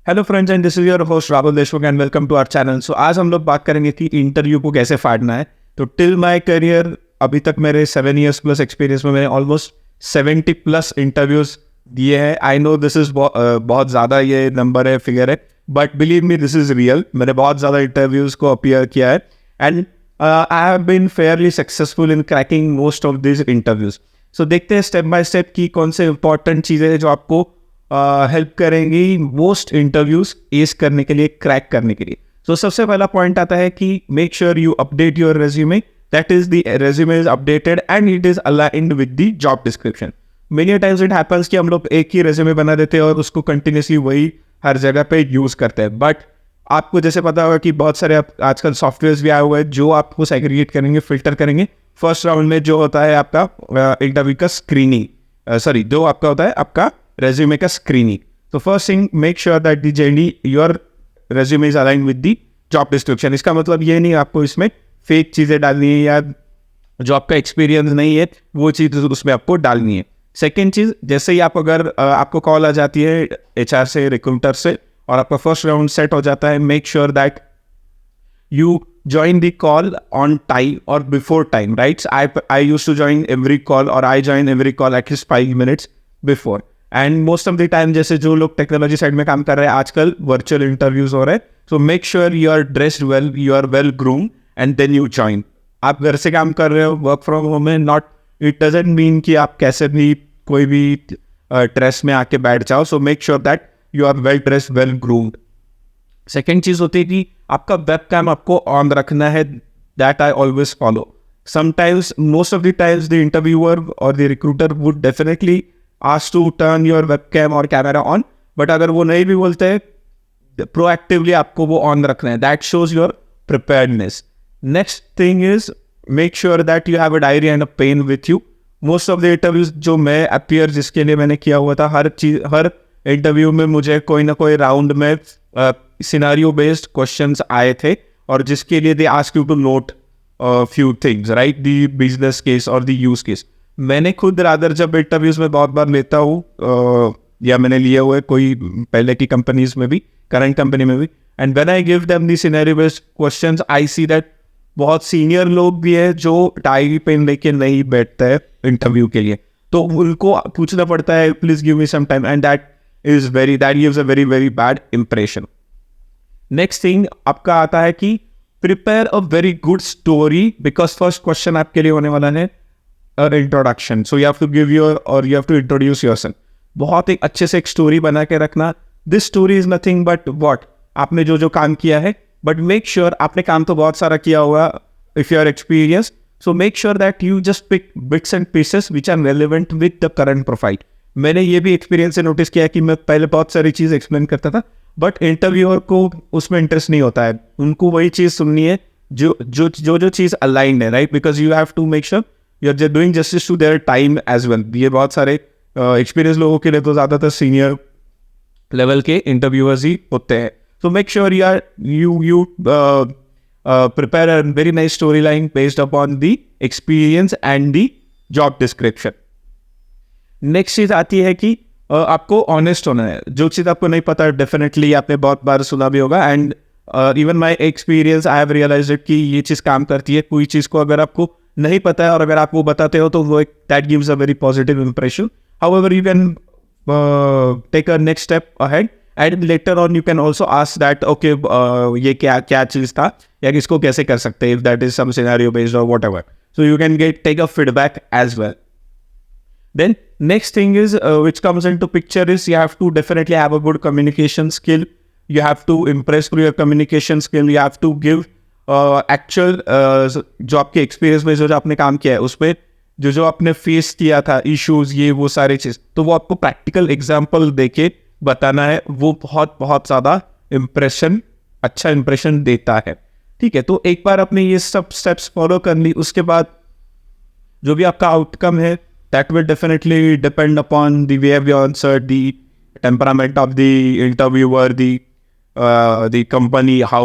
Hello friends and this is your host Rahul Deshmukh and welcome to our channel. So आज हम लोग बात करेंगे कि इंटरव्यू को कैसे फाड़ना है। तो टिल माय करियर अभी तक मेरे 7 years प्लस एक्सपीरियंस में मैंने ऑलमोस्ट 70+ इंटरव्यूज दिए हैं। आई नो दिस इज बहुत ज़्यादा ये नंबर है, फिगर है, but believe me this is real. मैंने बहुत ज़्यादा इंटरव्यूज को अपीयर किया है and I have been fairly successful in cracking most of this interviews. So देखते हैं स्टेप बाय स्टेप की कौन से इंपॉर्टेंट चीज़ें हैं जो आपको हेल्प करेंगी मोस्ट इंटरव्यूज एस करने के लिए, क्रैक करने के लिए। तो सबसे पहला पॉइंट आता है कि make sure you update your resume, that is the resume is updated and it is aligned with the job description. Many times it happens कि हम लोग एक ही रेज्यूमे बना देते हैं और उसको कंटिन्यूसली वही हर जगह पे यूज करते हैं। बट आपको जैसे पता होगा कि बहुत सारे आजकल सॉफ्टवेयर भी आए हुए हैं जो आपको सेग्रीगेट करेंगे, फिल्टर करेंगे। फर्स्ट राउंड में जो होता है आपका इंटरव्यू का स्क्रीनिंग, जो आपका होता है आपका रेज्यूमे का स्क्रीनिंग। तो first thing, make sure that the JD your resume is align with the job description. इसका मतलब ये नहीं आपको इसमें फेक चीज़ें डालनी है या जो आपका एक्सपीरियंस नहीं है वो चीज़ उसमें आपको डालनी है। सेकेंड चीज़, जैसे ही अगर आपको कॉल आ जाती है HR से, रिक्रूटर से, और आपका फर्स्ट राउंड सेट हो जाता है, make sure that you join the call on time or before time, right? I used to join every call, or I join every call at least 5 minutes before. And most of the time, जैसे जो लोग technology side में काम कर रहे हैं आजकल virtual interviews हो रहे हैं, so make sure you are dressed well, you are well groomed, and then you join. आप घर से काम कर रहे हो, वर्क फ्रॉम होम है, नॉट इट डजंट मीन कि आप कैसे भी कोई भी ड्रेस में आके बैठ जाओ। So make sure that you are well dressed, well groomed. Second चीज़ होती है कि आपका वेब कैम आपको ऑन रखना है, that I always follow. Sometimes, most of the times the interviewer और the recruiter would definitely ask to turn your web cam और कैमरा ऑन, बट अगर वो नहीं भी बोलते हैं, प्रोएक्टिवली आपको वो ऑन रखना है। That shows your preparedness. Next thing is make sure that you have a diary and a pen with you. Most of the interviews जो मैं अपीयर जिसके लिए मैंने किया हुआ था, हर इंटरव्यू में मुझे कोई ना कोई राउंड में सिनारियो बेस्ड क्वेश्चंस आए थे, और जिसके लिए they ask you to note few things, right? The business case और द यूज केस। मैंने खुद रादर जब इंटरव्यूज में बहुत बार लेता हूँ, या मैंने लिए हुए कोई पहले की कंपनीज में भी, करंट कंपनी में भी, and when I give them the scenario based questions, I see that बहुत सीनियर लोग भी है जो डायरी पेन लेके नहीं बैठते हैं इंटरव्यू के लिए, तो उनको पूछना पड़ता है please give me some time, and that gives a very very bad impression. Next thing आपका आता है कि prepare a very good story, because first question आपके लिए होने वाला है introduction. So you have to give your और you have to introduce yourself. बहुत एक अच्छे से एक स्टोरी बना के रखना। This story is nothing but what आपने जो काम किया है, बट मेक श्योर आपने काम तो बहुत सारा किया हुआ if you are experience, so make sure that you just pick bits and pieces which are relevant with the current profile. मैंने ये भी एक्सपीरियंस से नोटिस किया कि मैं पहले बहुत सारी चीज़ एक्सप्लेन करता था, बट इंटरव्यूअर को उसमें इंटरेस्ट नहीं होता है। उनको वही चीज़ सुननी है जो चीज़ अलाइंड है, right? Because you have to make sure you are doing justice to their time as well. ये बहुत सारे एक्सपीरियंस लोगों के लिए तो ज़्यादातर सीनियर लेवल के इंटरव्यूअर्स ही होते हैं। So make sure you prepare a very nice story line based upon the experience and the job description. Next चीज आती है कि आपको ऑनेस्ट होना है। जो चीज़ आपको नहीं पता, डेफिनेटली आपने बहुत बार सुना भी होगा, and even my experience I have realized कि ये चीज़ काम करती है। कोई चीज़ को अगर आपको नहीं पता है और अगर आप वो बताते हो तो वो एक that gives a very positive impression. However you can take a next step ahead and later on you can also ask that okay ये क्या चीज़ था या इसको कैसे कर सकते हैं, if that is some scenario based और whatever, so you can take a feedback as well. Then next thing is which comes into picture is you have to definitely have a good communication skill. You have to impress through your communication skill. You have to give actual जो आपके experience में जो आपने काम किया है उसमें जो आपने फेस किया था इश्यूज, ये वो सारी चीज़, तो वो आपको प्रैक्टिकल एग्जाम्पल देके बताना है। वो बहुत बहुत ज़्यादा अच्छा इंप्रेशन देता है। ठीक है, तो एक बार आपने ये सब स्टेप्स फॉलो कर ली, उसके बाद जो भी आपका आउटकम है that will definitely depend upon the way you answered, the temperament of the interviewer, the company, how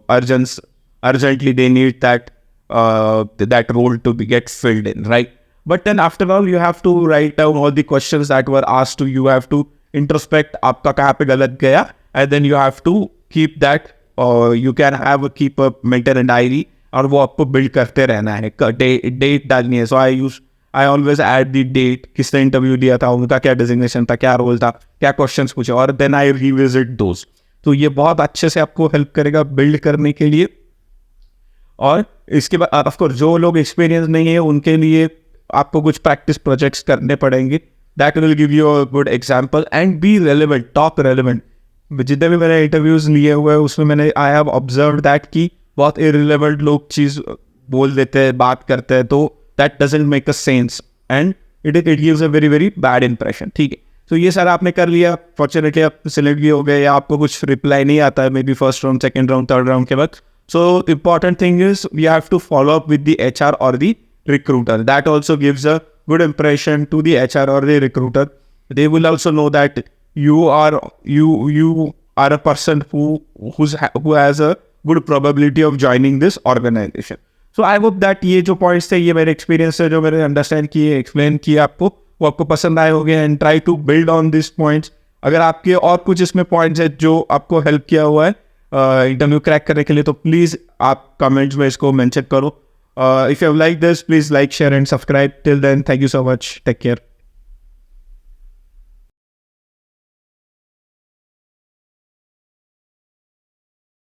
urgently they need that role to get filled in, right? But then after all, you have to write down all the questions that were asked to you. You have to introspect आपका कहाँ पे गलत गया, and then you have to keep that, you can have keep a maintain diary, और वो आपको build करते रहना है, डेट डालनी है. So I always add the date, किसने इंटरव्यू दिया था, उनका क्या डिजिग्नेशन था, क्या रोल था, क्या क्वेश्चंस पूछे, और देन आई रिविजिट दोज. तो ये बहुत अच्छे से आपको हेल्प करेगा बिल्ड करने के लिए. और इसके बाद ऑफकोर्स जो लोग एक्सपीरियंस नहीं है उनके लिए आपको कुछ प्रैक्टिस प्रोजेक्ट्स करने पड़ेंगे. That will give you a good example. And be relevant, top relevant. जितने भी मैंने इंटरव्यूज लिए हुए हैं उसमें मैंने आई हैव ऑब्जर्व दैट कि बहुत इरेलेवेंट लोग चीज़ बोल देते हैं, बात करते हैं, तो that doesn't make a sense and it gives a very very bad impression. ठीक है, तो ये सारा आपने कर लिया. फॉर्चुनेटली आप सिलेक्ट भी हो गए, या आपको कुछ रिप्लाई नहीं आता है may be first round, second round, third round के वक्त. So important thing is we have to follow up with the HR or the recruiter. That also gives a good impression to the HR or the recruiter. They will also know that you are a person who has a good probability of joining this organization. So I hope that ये जो points थे, ये मेरे experience से जो मैंने understand किए, explain किए आपको, वो आपको पसंद आए होंगे. And try to build on these points. अगर आपके और कुछ इसमें points है जो आपको help किया हुआ है इंटरव्यू क्रैक करने के लिए, तो प्लीज़ आप कमेंट्स में इसको मेंशन करो. If you have like this, please like, share and subscribe. Till then, thank you so much. Take care.